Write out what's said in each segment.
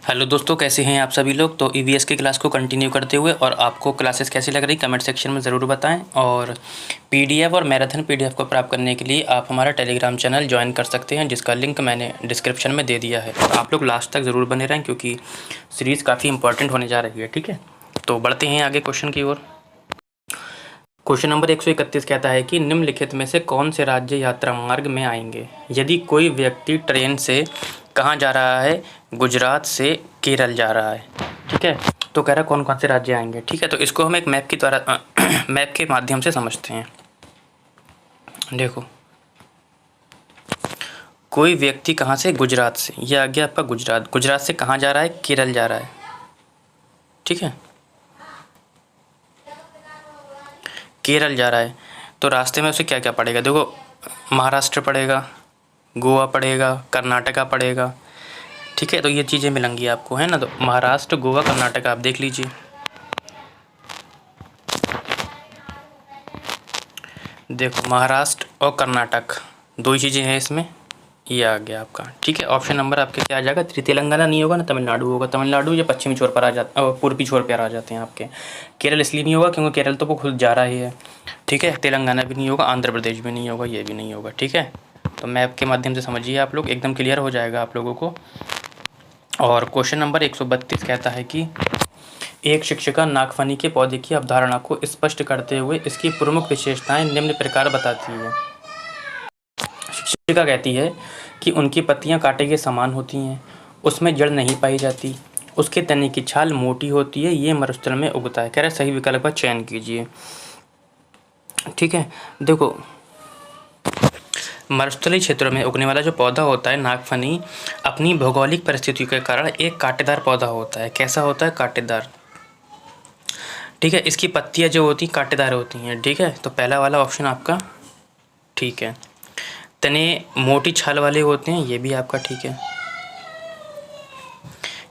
Hello दोस्तों, कैसे हैं आप सभी लोग। तो ईवीएस की क्लास को कंटिन्यू करते हुए और आपको क्लासेस कैसी लग रही कमेंट सेक्शन में ज़रूर बताएं। और पीडीएफ और मैराथन पीडीएफ को प्राप्त करने के लिए आप हमारा टेलीग्राम चैनल ज्वाइन कर सकते हैं, जिसका लिंक मैंने डिस्क्रिप्शन में दे दिया है। आप लोग लास्ट तक ज़रूर बने रहें क्योंकि सीरीज़ काफ़ी इंपॉर्टेंट होने जा रही है। ठीक है, तो बढ़ते हैं आगे क्वेश्चन की ओर। क्वेश्चन नंबर 131 कहता है कि निम्नलिखित में से कौन से राज्य यात्रा मार्ग में आएंगे। यदि कोई व्यक्ति ट्रेन से कहाँ जा रहा है, गुजरात से केरल जा रहा है। ठीक है, तो कह रहा कौन कौन से राज्य आएंगे। ठीक है, तो इसको हम एक मैप की द्वारा मैप के माध्यम से समझते हैं। देखो, कोई व्यक्ति कहाँ से, गुजरात से, यह आ गया आपका गुजरात। गुजरात से कहाँ जा रहा है, केरल जा रहा है। ठीक है, केरल जा रहा है, तो रास्ते में उसे क्या क्या पड़ेगा। देखो, महाराष्ट्र पड़ेगा, गोवा पड़ेगा, कर्नाटका पड़ेगा। ठीक है, तो ये चीज़ें मिलेंगी आपको, है ना। तो महाराष्ट्र, गोवा, कर्नाटका आप देख लीजिए। देखो, महाराष्ट्र और कर्नाटक दो ही चीज़ें हैं इसमें। ये आ गया आपका। ठीक है, ऑप्शन नंबर आपके क्या आ जाएगा, तेलंगाना नहीं होगा ना, तमिलनाडु होगा। तमिलनाडु या पश्चिमी छोर पर आ जाता, पूर्वी छोर पर आ जाते हैं आपके। केरल इसलिए नहीं होगा क्योंकि केरल तो वो खुद जा रहा ही है। ठीक है, तेलंगाना भी नहीं होगा, आंध्र प्रदेश भी नहीं होगा, ये भी नहीं होगा। ठीक है, तो मैप के माध्यम से समझिए आप लोग, एकदम क्लियर हो जाएगा आप लोगों को। और क्वेश्चन नंबर 132 कहता है कि एक शिक्षिका नागफनी के पौधे की अवधारणा को स्पष्ट करते हुए इसकी प्रमुख विशेषताएं निम्न प्रकार बताती है। शिक्षिका कहती है कि उनकी पत्तियां कांटे के समान होती हैं, उसमें जड़ नहीं पाई जाती, उसके तने की छाल मोटी होती है, ये मरुस्थल में उगता है। कह रहे सही विकल्प का चयन कीजिए। ठीक है, देखो, मरुस्थलीय क्षेत्रों में उगने वाला जो पौधा होता है नागफनी, अपनी भौगोलिक परिस्थितियों के कारण एक कांटेदार पौधा होता है। कैसा होता है, कांटेदार। ठीक है, इसकी पत्तियां जो होती हैं कांटेदार होती हैं। ठीक है, तो पहला वाला ऑप्शन आपका ठीक है। तने मोटी छाल वाले होते हैं, ये भी आपका ठीक है।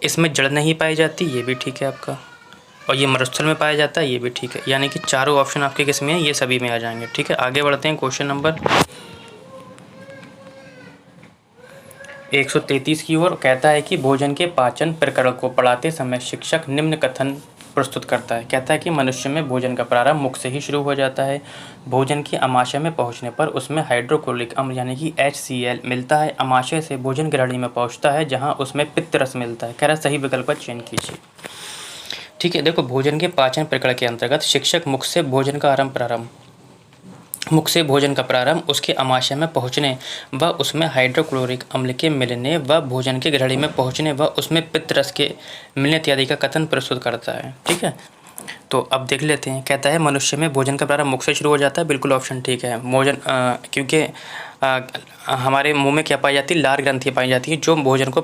इसमें जड़ नहीं पाई जाती, ये भी ठीक है आपका। और ये मरुस्थल में पाया जाता है, ये भी ठीक है। यानी कि चारों ऑप्शन आपके किस में हैं, ये सभी में आ जाएंगे। ठीक है, आगे बढ़ते हैं। क्वेश्चन नंबर 133 की ओर कहता है कि भोजन के पाचन प्रकरण को पढ़ाते समय शिक्षक निम्न कथन प्रस्तुत करता है। कहता है कि मनुष्य में भोजन का प्रारंभ मुख से ही शुरू हो जाता है। भोजन की अमाशय में पहुंचने पर उसमें हाइड्रोक्लोरिक अम्ल यानी कि HCl मिलता है। अमाशय से भोजन ग्रहणी में पहुंचता है, जहां उसमें पित्त रस मिलता है। कह रहा सही विकल्प का चयन कीजिए। ठीक है, देखो, भोजन के पाचन प्रकरण के अंतर्गत शिक्षक मुख से भोजन का प्रारंभ, उसके अमाशय में पहुँचने व उसमें हाइड्रोक्लोरिक अम्ल के मिलने व भोजन के ग्रहणी में पहुँचने व उसमें पित्त रस के मिलने इत्यादि का कथन प्रस्तुत करता है। ठीक है, तो अब देख लेते हैं। कहता है मनुष्य में भोजन का प्रारंभ मुख से शुरू हो जाता है, बिल्कुल ऑप्शन ठीक है। भोजन क्योंकि हमारे मुंह में क्या पाई जाती है, लार ग्रंथियाँ पाई जाती हैं जो भोजन को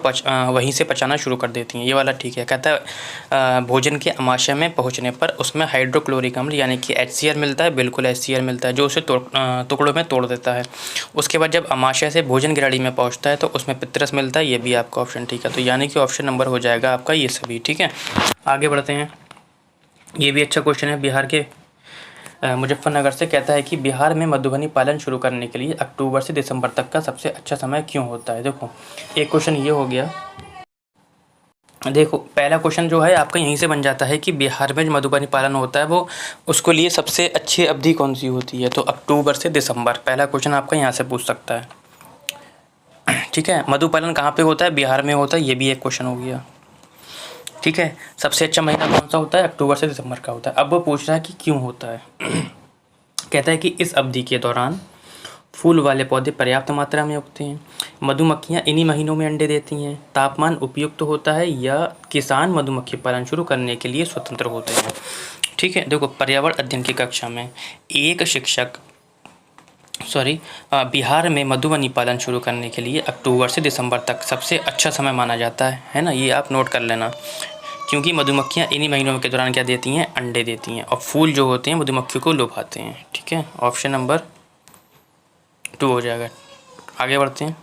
वहीं से पचाना शुरू कर देती हैं। ये वाला ठीक है। कहता है भोजन के अमाशय में पहुंचने पर उसमें हाइड्रोक्लोरिक अम्ल यानी कि HCl मिलता है, बिल्कुल HCl मिलता है, जो उसे टुकड़ों में तोड़ देता है। उसके बाद जब अमाशय से भोजन ग्रहणी में पहुँचता है तो उसमें पित्तरस मिलता है, ये भी आपका ऑप्शन ठीक है। तो यानी कि ऑप्शन नंबर हो जाएगा आपका ये सभी। ठीक है, आगे बढ़ते हैं। ये भी अच्छा क्वेश्चन है, बिहार के मुजफ्फरनगर से। कहता है कि बिहार में मधुबनी पालन शुरू करने के लिए अक्टूबर से दिसंबर तक का सबसे अच्छा समय क्यों होता है। देखो, एक क्वेश्चन ये हो गया। देखो, पहला क्वेश्चन जो है आपका यहीं से बन जाता है कि बिहार में जो मधुबनी पालन होता है वो उसको लिए सबसे अच्छी अवधि कौन सी होती है। तो अक्टूबर से दिसंबर, पहला क्वेश्चन आपका यहाँ से पूछ सकता है। ठीक है, मधु पालन कहाँ पे होता है, बिहार में होता है, ये भी एक क्वेश्चन हो गया। ठीक है, सबसे अच्छा महीना कौन सा होता है, अक्टूबर से दिसंबर का होता है। अब वो पूछ रहा है कि क्यों होता है। कहता है कि इस अवधि के दौरान फूल वाले पौधे पर्याप्त मात्रा में उगते हैं, मधुमक्खियां इन्हीं महीनों में अंडे देती हैं, तापमान उपयुक्त होता है या किसान मधुमक्खी पालन शुरू करने के लिए स्वतंत्र होते हैं। ठीक है, देखो, पर्यावरण अध्ययन की कक्षा में एक शिक्षक बिहार में मधुबनी पालन शुरू करने के लिए अक्टूबर से दिसंबर तक सबसे अच्छा समय माना जाता है ना। ये आप नोट कर लेना, क्योंकि मधुमक्खियाँ इन्हीं महीनों के दौरान क्या देती हैं, अंडे देती हैं, और फूल जो होते हैं मधुमक्खियों को लुभाते हैं। ठीक है, ऑप्शन नंबर 2 हो जाएगा। आगे बढ़ते हैं।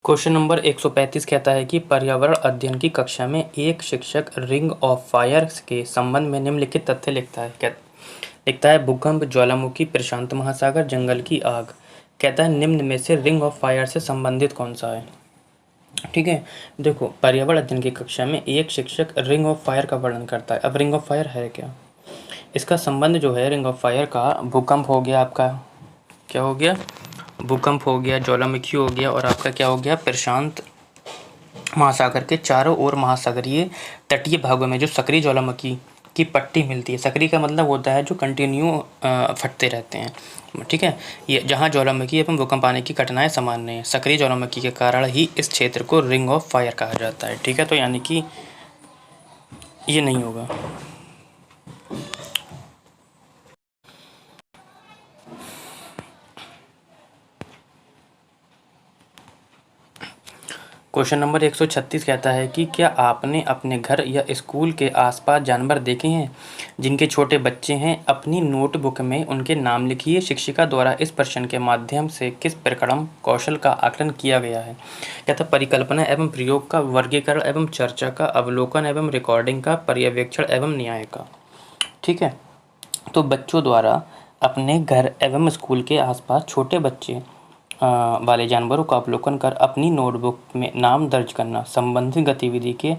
क्वेश्चन नंबर 135 कहता है कि पर्यावरण अध्ययन की कक्षा में एक शिक्षक रिंग ऑफ फायर के संबंध में निम्नलिखित तथ्य लिखता है। भूकंप, ज्वालामुखी, प्रशांत महासागर, जंगल की आग। कहता है निम्न में से रिंग ऑफ फायर से संबंधित कौन सा है। ठीक है, देखो पर्यावरण अध्ययन की कक्षा में एक शिक्षक रिंग ऑफ फायर का वर्णन करता है। अब रिंग ऑफ फायर है क्या, इसका संबंध जो है रिंग ऑफ फायर का, भूकंप हो गया आपका, क्या हो गया, भूकंप हो गया, ज्वालामुखी हो गया, और आपका क्या हो गया, प्रशांत महासागर के चारों ओर महासागरीय तटीय भागों में जो सक्रिय ज्वालामुखी की पट्टी मिलती है। सक्रिय का मतलब होता है जो कंटिन्यू फटते रहते हैं। ठीक है, ये जहाँ ज्वालामुखी एवं भूकंप आने की घटनाएं सामान्य है, सक्रिय ज्वालामुखी के कारण ही इस क्षेत्र को रिंग ऑफ फायर कहा जाता है। ठीक है, तो यानी कि ये नहीं होगा। क्वेश्चन नंबर 136 कहता है कि क्या आपने अपने घर या स्कूल के आसपास जानवर देखे हैं जिनके छोटे बच्चे हैं। अपनी नोटबुक में उनके नाम लिखिए। शिक्षिका द्वारा इस प्रश्न के माध्यम से किस प्रकरण कौशल का आकलन किया गया है। कहता है परिकल्पना एवं प्रयोग का, वर्गीकरण एवं चर्चा का, अवलोकन एवं रिकॉर्डिंग का, पर्यवेक्षण एवं न्याय का। ठीक है, तो बच्चों द्वारा अपने घर एवं स्कूल के आसपास छोटे बच्चे वाले जानवरों का अवलोकन कर अपनी नोटबुक में नाम दर्ज करना। संबंधित गतिविधि के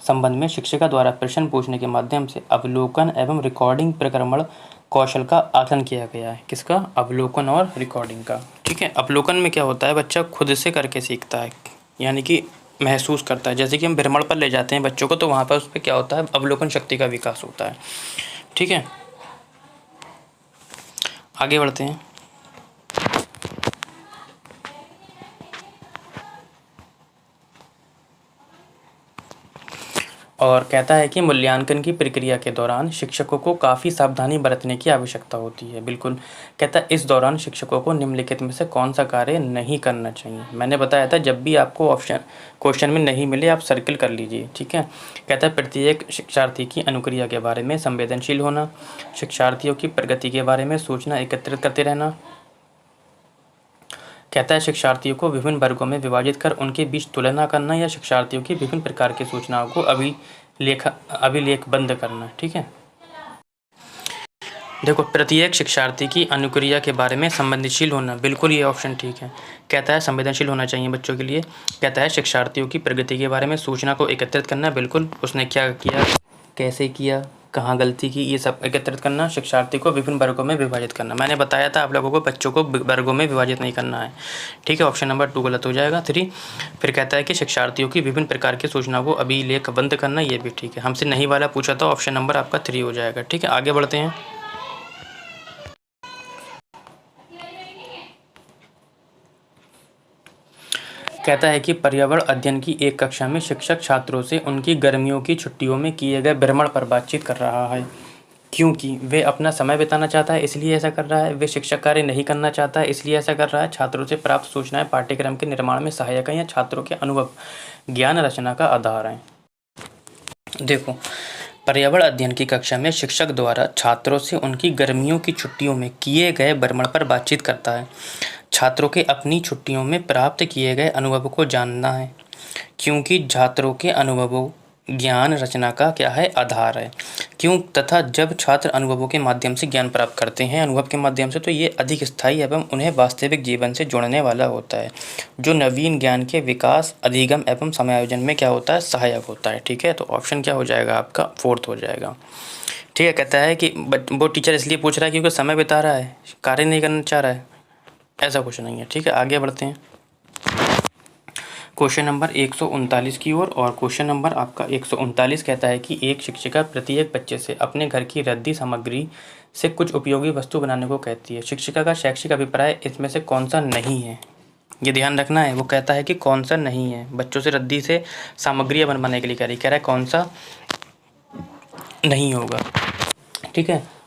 संबंध में शिक्षिका द्वारा प्रश्न पूछने के माध्यम से अवलोकन एवं रिकॉर्डिंग प्रक्रमण कौशल का आकलन किया गया है। किसका, अवलोकन और रिकॉर्डिंग का। ठीक है, अवलोकन में क्या होता है, बच्चा खुद से करके सीखता है, यानी कि महसूस करता है। जैसे कि हम भ्रमण पर ले जाते हैं बच्चों को, तो वहाँ पर उस पर क्या होता है, अवलोकन शक्ति का विकास होता है। ठीक है, आगे बढ़ते हैं। और कहता है कि मूल्यांकन की प्रक्रिया के दौरान शिक्षकों को काफ़ी सावधानी बरतने की आवश्यकता होती है। बिल्कुल, कहता है इस दौरान शिक्षकों को निम्नलिखित में से कौन सा कार्य नहीं करना चाहिए। मैंने बताया था जब भी आपको ऑप्शन क्वेश्चन में नहीं मिले आप सर्किल कर लीजिए। ठीक है, कहता है प्रत्येक शिक्षार्थी की अनुक्रिया के बारे में संवेदनशील होना, शिक्षार्थियों की प्रगति के बारे में सूचना एकत्रित करते रहना। कहता है शिक्षार्थियों को विभिन्न वर्गों में विभाजित कर उनके बीच तुलना करना, या शिक्षार्थियों की विभिन्न प्रकार की सूचनाओं को अभिलेखबंद करना। ठीक है, देखो प्रत्येक शिक्षार्थी की अनुक्रिया के बारे में संवेदनशील होना, बिल्कुल ये ऑप्शन ठीक है। कहता है संवेदनशील होना चाहिए बच्चों के लिए। कहता है शिक्षार्थियों की प्रगति के बारे में सूचना को एकत्रित करना, बिल्कुल उसने क्या किया, कैसे किया, कहाँ गलती की, ये सब एकत्रित करना। शिक्षार्थी को विभिन्न वर्गों में विभाजित करना, मैंने बताया था आप लोगों को बच्चों को वर्गों में विभाजित नहीं करना है। ठीक है, ऑप्शन नंबर 2 गलत हो जाएगा, 3। फिर कहता है कि शिक्षार्थियों की विभिन्न प्रकार की सूचना को अभिलेखबंद करना, ये भी ठीक है। हमसे नहीं वाला पूछा था, ऑप्शन नंबर आपका 3 हो जाएगा। ठीक है, आगे बढ़ते हैं। कहता है कि पर्यावरण अध्ययन की एक कक्षा में शिक्षक छात्रों से उनकी गर्मियों की छुट्टियों में किए गए भ्रमण पर बातचीत कर रहा है, क्योंकि वे अपना समय बिताना चाहता है इसलिए ऐसा कर रहा है। वे शिक्षक कार्य नहीं करना चाहता है इसलिए ऐसा कर रहा है। छात्रों से प्राप्त सूचनाएं पाठ्यक्रम के निर्माण में सहायक हैं या छात्रों के अनुभव ज्ञान रचना का आधार हैं। देखो, पर्यावरण अध्ययन की कक्षा में शिक्षक द्वारा छात्रों से उनकी गर्मियों की छुट्टियों में किए गए भ्रमण पर बातचीत करता है। छात्रों के अपनी छुट्टियों में प्राप्त किए गए अनुभव को जानना है, क्योंकि छात्रों के अनुभवों ज्ञान रचना का क्या है, आधार है। क्यों, तथा जब छात्र अनुभवों के माध्यम से ज्ञान प्राप्त करते हैं, अनुभव के माध्यम से, तो ये अधिक स्थायी एवं उन्हें वास्तविक जीवन से जोड़ने वाला होता है, जो नवीन ज्ञान के विकास, अधिगम एवं समायोजन में क्या होता है, सहायक होता है। ठीक है, तो ऑप्शन क्या हो जाएगा आपका, 4th हो जाएगा। ठीक है, कहता है कि वो टीचर इसलिए पूछ रहा है क्योंकि समय बिता रहा है, कार्य नहीं करना चाह रहा है, ऐसा कुछ नहीं है। ठीक है, आगे बढ़ते हैं क्वेश्चन नंबर 139 की ओर। और क्वेश्चन नंबर आपका 139 कहता है कि एक शिक्षिका प्रत्येक बच्चे से अपने घर की रद्दी सामग्री से कुछ उपयोगी वस्तु बनाने को कहती है। शिक्षिका का शैक्षिक अभिप्राय इसमें से कौन सा नहीं है, ये ध्यान रखना है। वो कहता है कि कौन सा नहीं है, बच्चों से रद्दी से सामग्रियाँ बनवाने के लिए कह रही, कह रहा है कौन सा नहीं होगा। ठीक है,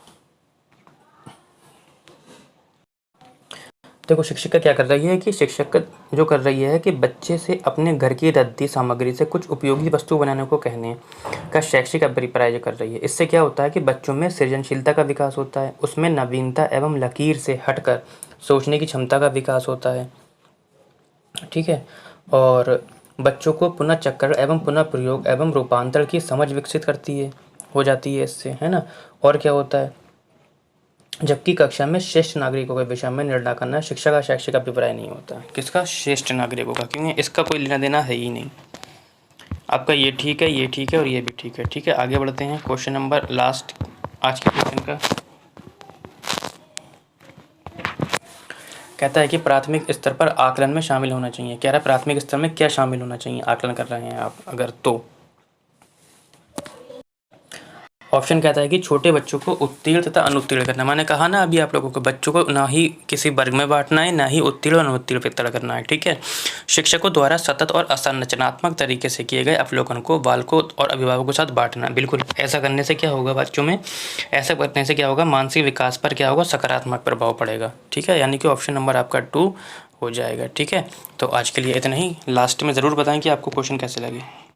देखो शिक्षिका क्या कर रही है कि शिक्षक जो कर रही है कि बच्चे से अपने घर की रद्दी सामग्री से कुछ उपयोगी वस्तु बनाने को कहने का शैक्षिक अभिप्राय जो कर रही है। इससे क्या होता है कि बच्चों में सृजनशीलता का विकास होता है, उसमें नवीनता एवं लकीर से हटकर सोचने की क्षमता का विकास होता है। ठीक है, और बच्चों को पुनः चक्र एवं पुनः प्रयोग एवं रूपांतरण की समझ विकसित करती है, हो जाती है इससे, है ना। और क्या होता है, जबकि कक्षा में श्रेष्ठ नागरिकों के विषय में निर्णय करना शिक्षा का शैक्षिक अभिप्राय नहीं होता। किसका? श्रेष्ठ नागरिकों का, क्योंकि इसका कोई लेना देना है ही नहीं। आपका ये ठीक है, ये ठीक है और ये भी ठीक है। ठीक है, आगे बढ़ते हैं। क्वेश्चन नंबर लास्ट आज के क्वेश्चन का कहता है कि प्राथमिक स्तर पर आकलन में शामिल होना चाहिए। कह रहा है प्राथमिक स्तर में क्या शामिल होना चाहिए, आकलन कर रहे हैं आप अगर तो। ऑप्शन कहता है कि छोटे बच्चों को उत्तीर्ण तथा अनुत्तीर्ण करना। मैंने कहा ना अभी आप लोगों को, बच्चों को ना ही किसी वर्ग में बांटना है, ना ही उत्तीर्ण और अनुत्तीर्ण पे तय करना है। ठीक है, शिक्षकों द्वारा सतत और असंरचनात्मक तरीके से किए गए अवलोकन को बालकों और अभिभावकों के साथ बांटना। बिल्कुल, ऐसा करने से क्या होगा बच्चों में, ऐसा करने से क्या होगा, मानसिक विकास पर क्या होगा, सकारात्मक प्रभाव पड़ेगा। ठीक है, यानी कि ऑप्शन नंबर आपका 2 हो जाएगा। ठीक है, तो आज के लिए इतना ही। लास्ट में ज़रूर बताएं कि आपको क्वेश्चन कैसे लगे।